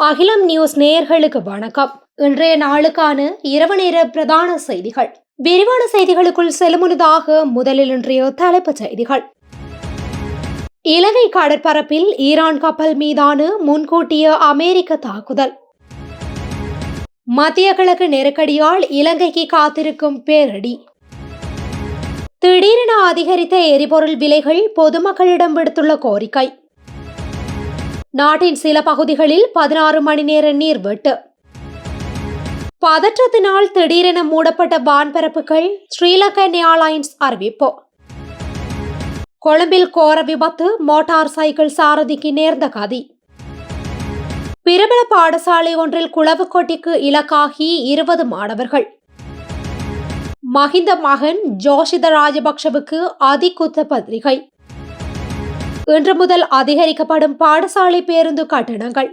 அகிலம் நியூஸ் நேயர்களுக்கு வணக்கம். இன்றைய நாளுக்கான இரவு நேர பிரதான செய்திகள். விரிவான செய்திகளுக்குள் செல்லுமுன்னதாக முதலில் இன்றைய தலைப்புச் செய்திகள். இலங்கை கடற்பரப்பில் ஈரான் கப்பல் மீதான முன்கூட்டிய அமெரிக்க தாக்குதல். மத்திய கிழக்கு நெருக்கடியால் இலங்கைக்கு காத்திருக்கும் பேரிடி. திடீரென அதிகரித்த எரிபொருள் விலைகள் பொதுமக்களிடம் விடுத்துள்ள கோரிக்கை. நாட்டின் சில பகுதிகளில் 16 மணி நேர நீர்வெட்டு. பதற்றத்தினால் திடீரென மூடப்பட்ட வான்பரப்புகள். ஸ்ரீலங்கன் ஏர்லைன்ஸ் அறிவிப்பு. கொழும்பில் கோர விபத்து, மோட்டார் சைக்கிள் சாரதிக்கு நேர்ந்த கதி. பிரபல பாடசாலை ஒன்றில் குளவு கொட்டிக்கு இலக்காகி 20 மாணவர்கள். மஹிந்த மகன் ஜோஷித ராஜபக்ஷவுக்கு அதிகுத்த பத்திரிகை. இன்று முதல் அதிகரிக்கப்படும் பாடசாலை பேருந்து கட்டணங்கள்.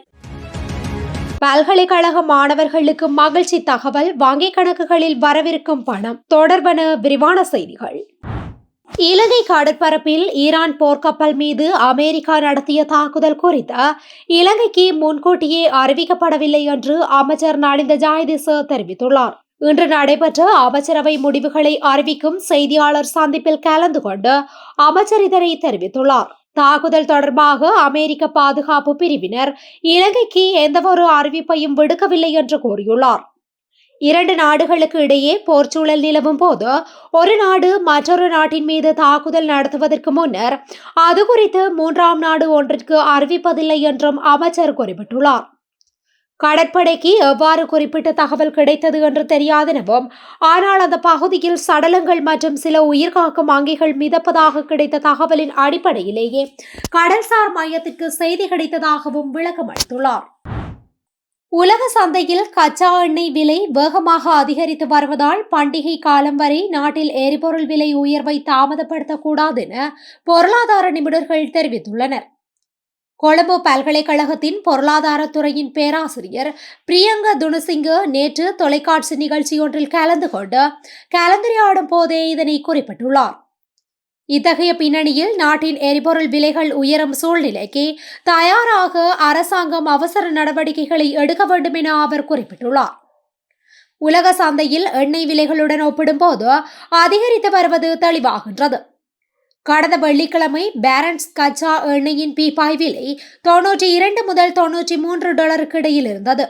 பல்கலைக்கழக மாணவர்களுக்கு மகிழ்ச்சி தகவல், வங்கிக் கணக்குகளில் வரவிருக்கும் பணம் தொடர்பான விரிவான செய்திகள். இலங்கை கடற்பரப்பில் ஈரான் போர்க்கப்பல் மீது அமெரிக்கா நடத்திய தாக்குதல் குறித்து இலங்கைக்கு முன்கூட்டியே அறிவிக்கப்படவில்லை என்று அமைச்சர் நலிந்த ஜாயதிச தெரிவித்துள்ளார். இன்று நடைபெற்ற அமைச்சரவை முடிவுகளை அறிவிக்கும் செய்தியாளர் சந்திப்பில் கலந்து கொண்டு அமைச்சர் இதனை தெரிவித்துள்ளார். தாக்குதல் தொடர்பாக அமெரிக்க பாதுகாப்பு பிரிவினர் இலங்கைக்கு எந்தவொரு அறிவிப்பையும் விடுக்கவில்லை என்று கூறியுள்ளார். 2 நாடுகளுக்கு இடையே போர்ச்சூழல் நிலவும் போது ஒரு நாடு மற்றொரு நாட்டின் மீது தாக்குதல் நடத்துவதற்கு முன்னர் அது குறித்து 3ஆம் நாடு ஒன்றிற்கு அறிவிப்பதில்லை என்றும் அமைச்சர் குறிப்பிட்டுள்ளார். கடற்படைக்கு எவ்வாறு குறிப்பிட்ட தகவல் கிடைத்தது என்று தெரியாதெனவும், ஆனால் அந்த பகுதியில் சடலங்கள் மற்றும் சில உயிர்காக்கும் அங்கிகள் மிதப்பதாக கிடைத்த தகவலின் அடிப்படையிலேயே கடல்சார் மையத்திற்கு செய்தி கிடைத்ததாகவும் விளக்கம் அளித்துள்ளார். உலக சந்தையில் கச்சா எண்ணெய் விலை வேகமாக அதிகரித்து வருவதால் பண்டிகை காலம் வரை நாட்டில் எரிபொருள் விலை உயர்வை தாமதப்படுத்தக்கூடாது என பொருளாதார நிபுணர்கள் தெரிவித்துள்ளனர். கொழும்பு பல்கலைக்கழகத்தின் பொருளாதாரத்துறையின் பேராசிரியர் பிரியங்க துணுசிங்க நேற்று தொலைக்காட்சி நிகழ்ச்சியொன்றில் கலந்து கொண்டு கலந்துரையாடும் போதே இதனை குறிப்பிட்டுள்ளார். இத்தகைய பின்னணியில் நாட்டின் எரிபொருள் விலைகள் உயரும் சூழ்நிலைக்கு தயாராக அரசாங்கம் அவசர நடவடிக்கைகளை எடுக்க வேண்டும் என அவர் குறிப்பிட்டுள்ளார். உலக சந்தையில் எண்ணெய் விலைகளுடன் ஒப்பிடும்போது அதிகரித்து வருவது தெளிவாகின்றது. கடந்த வெள்ளிக்கிழமை பேரண்ட்ஸ் கச்சா எண்ணெயின் பீப்பாய் விலை $92 முதல் $93 இடையில் இருந்தது.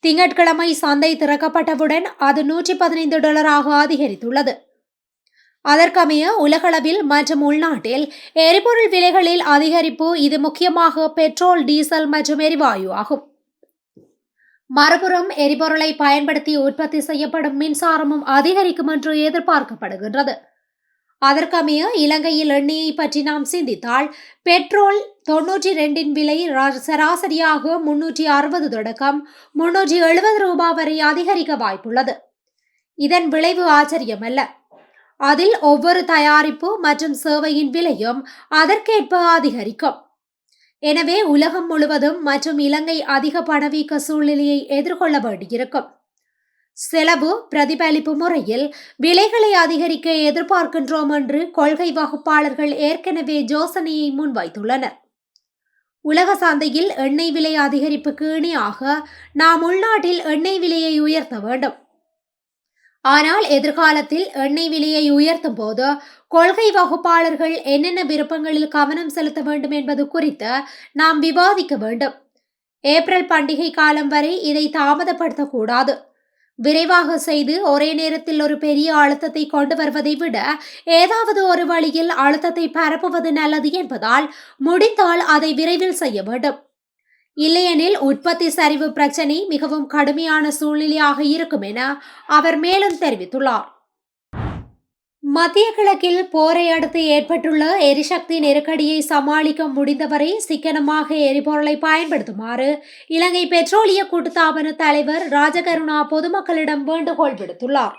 திங்கட்கிழமை சந்தை திறக்கப்பட்டவுடன் அது $115 அதிகரித்துள்ளது. அதற்கமைய உலகளவில் மற்றும் உள்நாட்டில் எரிபொருள் விலைகளில் அதிகரிப்பு. இது முக்கியமாக பெட்ரோல், டீசல் மற்றும் எரிவாயு ஆகும். மறுபுறம் எரிபொருளை பயன்படுத்தி உற்பத்தி செய்யப்படும் மின்சாரமும் அதிகரிக்கும் என்று எதிர்பார்க்கப்படுகின்றது. அதற்கமைய இலங்கையில் எண்ணெயை பற்றி நாம் சிந்தித்தால் பெட்ரோல் 92 விலை சராசரியாக 360 தொடக்கம் $370 வரை அதிகரிக்க வாய்ப்புள்ளது. இதன் விளைவு ஆச்சரியமல்ல. அதில் ஒவ்வொரு தயாரிப்பு மற்றும் சேவையின் விலையும் அதற்கேற்ப அதிகரிக்கும். எனவே உலகம் முழுவதும் மற்றும் இலங்கை அதிக பணவீக்க சூழ்நிலையை எதிர்கொள்ள வேண்டியிருக்கும். செலவு பிரதிபலிப்பு முறையில் விலைகளை அதிகரிக்க எதிர்பார்க்கின்றோம் என்று கொள்கை வகுப்பாளர்கள் ஏற்கனவே யோசனையை முன்வைத்துள்ளனர். உலக சந்தையில் எண்ணெய் விலை அதிகரிப்புக்கு இணையாக நாம் உள்நாட்டில் எண்ணெய் விலையை உயர்த்த வேண்டும். ஆனால் எதிர்காலத்தில் எண்ணெய் விலையை உயர்த்தும் போது கொள்கை வகுப்பாளர்கள் என்னென்ன விருப்பங்களில் கவனம் செலுத்த வேண்டும் என்பது குறித்து நாம் விவாதிக்க வேண்டும். ஏப்ரல் பண்டிகை காலம் வரை இதை தாமதப்படுத்தக்கூடாது. விரைவாக செய்து ஒரே நேரத்தில் ஒரு பெரிய அழுத்தத்தை கொண்டு வருவதை விட ஏதாவது ஒரு வழியில் அழுத்தத்தை பரப்புவது நல்லது என்பதால் முடிந்தால் அதை விரைவில் செய்ய வேண்டும். இல்லையெனில் உற்பத்தி சரிவு பிரச்சினை மிகவும் கடுமையான சூழ்நிலையாக இருக்கும் என அவர் மேலும் தெரிவித்துள்ளார். மத்திய கிழக்கில் போரை அடுத்து ஏற்பட்டுள்ள எரிசக்தி நெருக்கடியை சமாளிக்க முடிந்தவரை சிக்கனமாக எரிபொருளை பயன்படுத்துமாறு இலங்கை பெட்ரோலிய கூட்டுத்தாபன தலைவர் ராஜகருணா பொதுமக்களிடம் வேண்டுகோள் விடுத்துள்ளார்.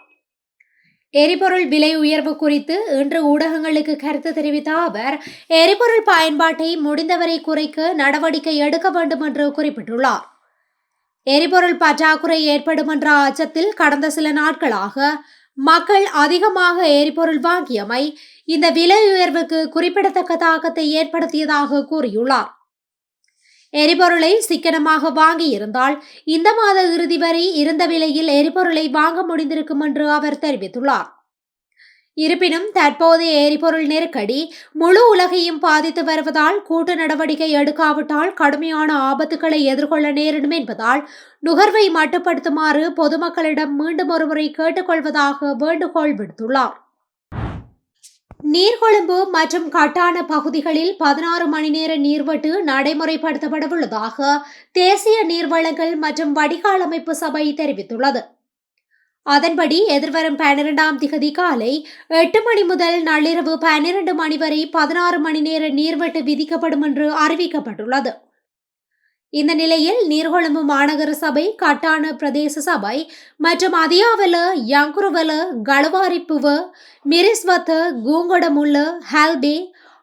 எரிபொருள் விலை உயர்வு குறித்து இன்று ஊடகங்களுக்கு கருத்து தெரிவித்த அவர் எரிபொருள் பயன்பாட்டை முடிந்தவரை குறைக்க நடவடிக்கை எடுக்க வேண்டும் என்று குறிப்பிட்டுள்ளார். எரிபொருள் பற்றாக்குறை ஏற்படும் என்ற அச்சத்தில் கடந்த சில நாட்களாக மக்கள் அதிகமாக எரிபொருள் வாங்கியமை இந்த விலை உயர்வுக்கு குறிப்பிடத்தக்க தாக்கத்தை ஏற்படுத்தியதாக கூறியுள்ளார். எரிபொருளை சிக்கனமாக வாங்கியிருந்தால் இந்த மாத இறுதி வரை இருந்த விலையில் எரிபொருளை வாங்க முடிந்திருக்கும் என்று அவர் தெரிவித்துள்ளார். இருப்பினும் தற்போதைய எரிபொருள் நெருக்கடி முழு உலகையும் பாதித்து வருவதால் கூட்டு நடவடிக்கை எடுக்காவிட்டால் கடுமையான ஆபத்துக்களை எதிர்கொள்ள நேரிடும் என்பதால் நுகர்வை மட்டுப்படுத்துமாறு பொதுமக்களிடம் மீண்டும் ஒருமுறை கேட்டுக்கொள்வதாக வேண்டுகோள் விடுத்துள்ளார். நீர்கொழும்பு மற்றும் கட்டான பகுதிகளில் 16 மணி நேர நீர்வெட்டு நடைமுறைப்படுத்தப்படவுள்ளதாக தேசிய நீர்வளங்கள் மற்றும் வடிகால் அமைப்பு சபை தெரிவித்துள்ளது. அதன்படி எதிர்வரும் 12ஆம் திகதி காலை 8 மணி முதல் நள்ளிரவு 12 மணி வரை 16 மணி நேர நீர்வெட்டு விதிக்கப்படும் என்று அறிவிக்கப்பட்டுள்ளது. இந்த நிலையில் நீர்கொழும்பு மாநகர சபை, கட்டான பிரதேச சபை மற்றும் அதியாவல, யங்குருவல, களுவாரிப்புவ, மிரிஸ்வத்த, கூங்கொடமுள்ள, ஹல்பே,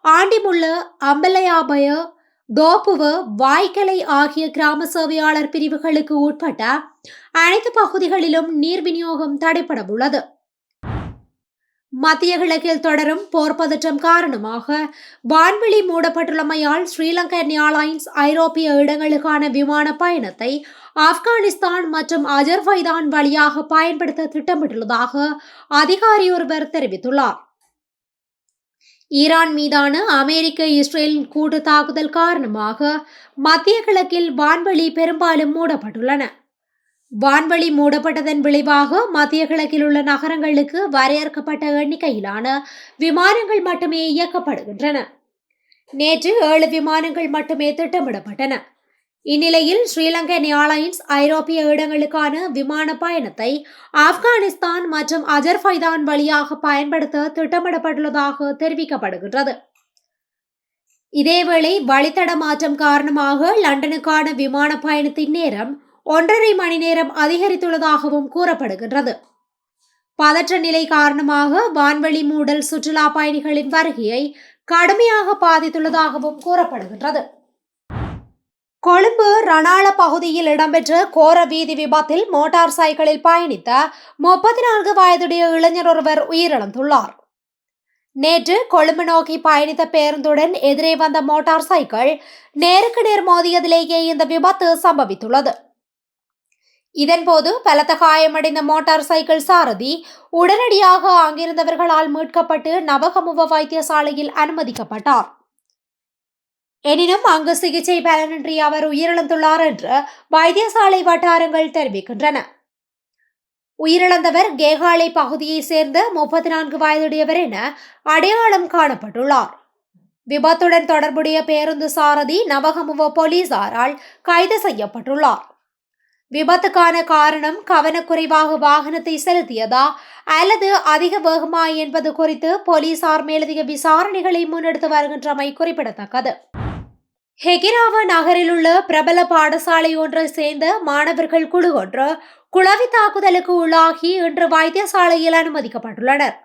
ஆண்டிமுள்ள, அம்பலையாபய, தோப்புவ, வாய்க்கலை ஆகிய கிராம சேவையாளர் பிரிவுகளுக்கு உட்பட்ட அனைத்து பகுதிகளிலும் நீர் விநியோகம் தடைபடவுள்ளது. மத்திய கிழக்கில் தொடரும் போர் பதற்றம் காரணமாக வான்வெளி மூடப்பட்டுள்ளமையால் ஸ்ரீலங்கன் ஏர்லைன்ஸ் ஐரோப்பிய இடங்களுக்கான விமான பயணத்தை ஆப்கானிஸ்தான் மற்றும் அஜர்பைதான் வழியாக பயன்படுத்த திட்டமிட்டுள்ளதாக அதிகாரி ஒருவர் தெரிவித்துள்ளார். ஈரான் மீதான அமெரிக்க இஸ்ரேலின் கூட்டு தாக்குதல் காரணமாக மத்திய கிழக்கில் வான்வெளி பெரும்பாலும் மூடப்பட்டுள்ளன. வான்வெளி மூடப்பட்டதன் விளைவாக மத்திய கிழக்கில் உள்ள நகரங்களுக்கு வரையறுக்கப்பட்ட எண்ணிக்கையிலான விமானங்கள் மட்டுமே இயக்கப்படுகின்றன. நேற்று 7 விமானங்கள் மட்டுமே திட்டமிடப்பட்டன. இந்நிலையில் ஸ்ரீலங்கன் ஏர்லைன்ஸ் ஐரோப்பிய இடங்களுக்கான விமான பயணத்தை ஆப்கானிஸ்தான் மற்றும் அஜர்பைதான் வழியாக பயன்படுத்த திட்டமிடப்பட்டுள்ளதாக தெரிவிக்கப்படுகின்றது. இதேவேளை வழித்தட மாற்றம் காரணமாக லண்டனுக்கான விமான பயணத்தின் நேரம் 1.5 மணி நேரம் அதிகரித்துள்ளதாகவும் கூறப்படுகின்றது. பதற்ற நிலை காரணமாக வான்வெளி மூடல் சுற்றுலா பயணிகளின் வருகையை கடுமையாக பாதித்துள்ளதாகவும் கூறப்படுகின்றது. கொழும்பு ரணாள பகுதியில் இடம்பெற்ற கோர வீதி விபத்தில் மோட்டார் சைக்கிளில் பயணித்த 34 வயதுடைய இளைஞர் ஒருவர் உயிரிழந்துள்ளார். நேற்று கொழும்பு நோக்கி பயணித்த பேருந்துடன் எதிரே வந்த மோட்டார் சைக்கிள் நேருக்கு நேர் மோதியதிலேயே இந்த விபத்து சம்பவித்துள்ளது. இதன்போது பலத்த காயமடைந்த மோட்டார் சைக்கிள் சாரதி உடனடியாக அங்கிருந்தவர்களால் மீட்கப்பட்டு நவகமுவ வைத்தியசாலையில் அனுமதிக்கப்பட்டார். எனினும் அங்கு சிகிச்சை பலனின்றி அவர் உயிரிழந்துள்ளார் என்று வைத்தியசாலை வட்டாரங்கள் தெரிவிக்கின்றன. உயிரிழந்தவர் கேகாலை பகுதியை சேர்ந்த 34 வயதுடையவர் என அடையாளம் காணப்பட்டுள்ளார். விபத்துடன் தொடர்புடைய பேருந்து சாரதி நவகமுவ போலீசாரால் கைது செய்யப்பட்டுள்ளார். விபத்துக்கான காரணம் கவனக்குறைவாக வாகனத்தை செலுத்தியதா அல்லது அதிக வேகமா என்பது குறித்து போலீசார் மேலதிக விசாரணைகளை முன்னெடுத்து வருகின்றமை குறிப்பிடத்தக்கது. ஹெகிராவ நகரில் உள்ள பிரபல பாடசாலை ஒன்றை சேர்ந்த மாணவர்கள் குழு ஒன்று குளவி தாக்குதலுக்கு உள்ளாகி இன்று வைத்தியசாலையில் அனுமதிக்கப்பட்டுள்ளனர்.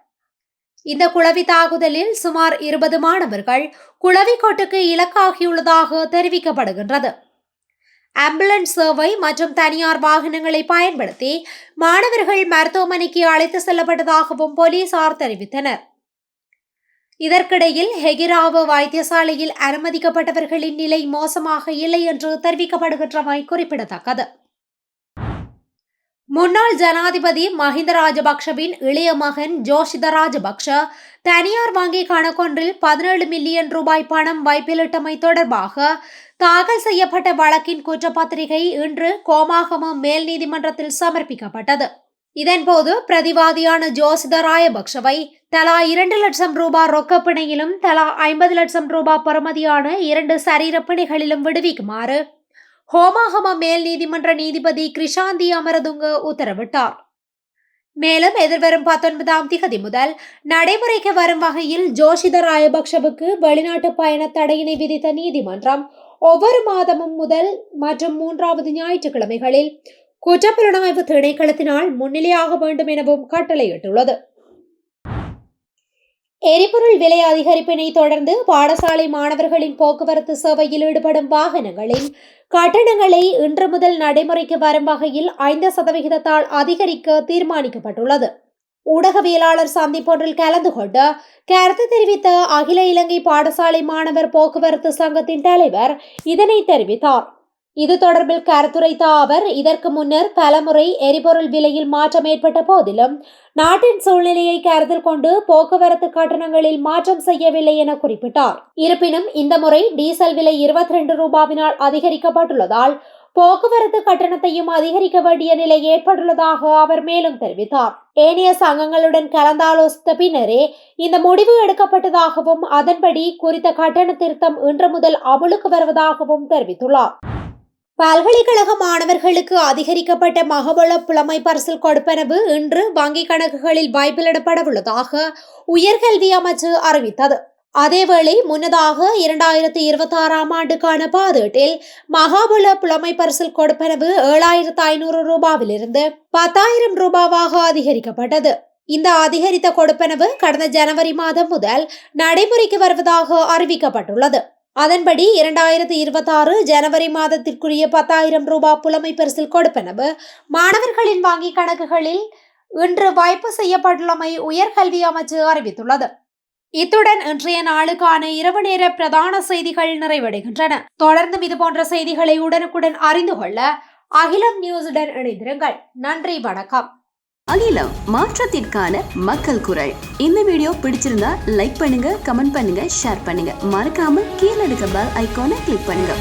இந்த குளவி தாக்குதலில் சுமார் 20 மாணவர்கள் குளவி கொட்டுக்கு இலக்காகியுள்ளதாக தெரிவிக்கப்படுகின்றது. ஆம்புலன்ஸ் சேவை மற்றும் தனியார் வாகனங்களை பயன்படுத்தி மாணவர்கள் மருத்துவமனைக்கு அழைத்து செல்லப்பட்டதாகவும் போலீசார் தெரிவித்தனர். இதற்கிடையில் ஹெகிராவ வைத்தியசாலையில் அனுமதிக்கப்பட்டவர்களின் நிலை மோசமாக இல்லை என்று தெரிவிக்கப்படுகின்றமை குறிப்பிடத்தக்கது. முன்னாள் ஜனாதிபதி மஹிந்த ராஜபக்ஷவின் இளைய மகன் ஜோஷித ராஜபக்ஷ தனியார் வங்கி கணக்கொன்றில் 17 மில்லியன் ரூபாய் பணம் வைப்பிலிட்டமை தொடர்பாக தாக்கல் செய்யப்பட்ட வழக்கின் குற்றப்பத்திரிகை இன்று கோமாகம மேல் நீதிமன்றத்தில் சமர்ப்பிக்கப்பட்டது. இதன்போது பிரதிவாதியான ஜோசித ராஜபக்ஷவை தலா 2 லட்சம் ரூபாய் ரொக்க பிணையிலும் தலா 50 லட்சம் ரூபாய் பெறுமதியான 2 சரீர பிணைகளிலும் விடுவிக்குமாறு ஹோமாகம மேல் நீதிமன்ற நீதிபதி கிருஷாந்தி அமரதுங்க உத்தரவிட்டார். மேலும் எதிர்வரும் 19ஆம் திகதி முதல் நடைமுறைக்கு வரும் வகையில் ஜோஷித ராஜபக்ஷவுக்கு வெளிநாட்டு பயண தடையினை விதித்த நீதிமன்றம் ஒவ்வொரு மாதமும் முதல் மற்றும் 3வது ஞாயிற்றுக்கிழமைகளில் குற்றப்புலனாய்வு திணைக்களத்தினால் முன்னிலையாக வேண்டும் எனவும் கட்டளையிட்டுள்ளது. எரிபொருள் விலை அதிகரிப்பினை தொடர்ந்து பாடசாலை மாணவர்களின் போக்குவரத்து சேவையில் ஈடுபடும் வாகனங்களின் கட்டணங்களை இன்று முதல் நடைமுறைக்கு வரும் வகையில் 5% அதிகரிக்க தீர்மானிக்கப்பட்டுள்ளது. ஊடகவியலாளர் சந்திப்பொன்றில் கலந்து கொண்டு கருத்து தெரிவித்த அகில இலங்கை பாடசாலை மாணவர் போக்குவரத்து சங்கத்தின் தலைவர் இதனை தெரிவித்தார். இது தொடர்பில் கருத்துரைத்த அவர், இதற்கு முன்னர் பலமுறை எரிபொருள் விலையில் மாற்றம் ஏற்பட்ட போதிலும் நாட்டின் சூழ்நிலையை கருத்தில் கொண்டு போக்குவரத்து கட்டணங்களில் மாற்றம் செய்யவில்லை என குறிப்பிட்டார். இருப்பினும் இந்த முறை டீசல் விலை 22 ரூபாவினால் அதிகரிக்கப்பட்டுள்ளதால் போக்குவரத்து கட்டணத்தையும் அதிகரிக்க வேண்டிய நிலை ஏற்பட்டுள்ளதாக அவர் மேலும் தெரிவித்தார். ஏனைய சங்கங்களுடன் கலந்தாலோசித்த பின்னரே இந்த முடிவு எடுக்கப்பட்டதாகவும் அதன்படி குறித்த கட்டண திருத்தம் இன்று முதல் அமலுக்கு வருவதாகவும் தெரிவித்துள்ளார். பல்கலைக்கழக மாணவர்களுக்கு அதிகரிக்கப்பட்ட மகவள புலமை பரிசில் கொடுப்பனவு இன்று வங்கிக் கணக்குகளில் வைப்பிலிடப்படவுள்ளதாக உயர்கல்வி அமைச்சு அறிவித்தது. அதேவேளை முன்னதாக 2026 ஆண்டுக்கான பாதீட்டில் மகாபல புலமை பரிசில் கொடுப்பனவு 7500 ரூபாவிலிருந்து 10,000 ரூபாவாக அதிகரிக்கப்பட்டது. இந்த அதிகரித்த கொடுப்பனவு கடந்த ஜனவரி மாதம் முதல் நடைமுறைக்கு வருவதாக அறிவிக்கப்பட்டுள்ளது. அதன்படி 2026 ஜனவரி மாதத்திற்குரிய 10,000 ரூபாய் புலமை பரிசில் கொடுப்பனவு மாணவர்களின் வங்கிக் கணக்குகளில் இன்று வைப்பு செய்யப்பட்டுள்ளமை உயர்கல்வி அமைச்சு அறிவித்துள்ளது. இத்துடன் இன்றைய நாளுக்கான இரவு நேர பிரதான செய்திகள் நிறைவடைகின்றன. தொடர்ந்தும் இதுபோன்ற செய்திகளை உடனுக்குடன் அறிந்து கொள்ள அகிலம் நியூஸுடன் இணைந்திருங்கள். நன்றி, வணக்கம். அகிலம், மாற்றத்திற்கான மக்கள் குரல். இந்த வீடியோ பிடிச்சிருந்தா லைக் பண்ணுங்க, கமெண்ட் பண்ணுங்க, ஷேர் பண்ணுங்க. மறக்காம கீழே இருக்க பெல் ஐகானை கிளிக் பண்ணுங்க.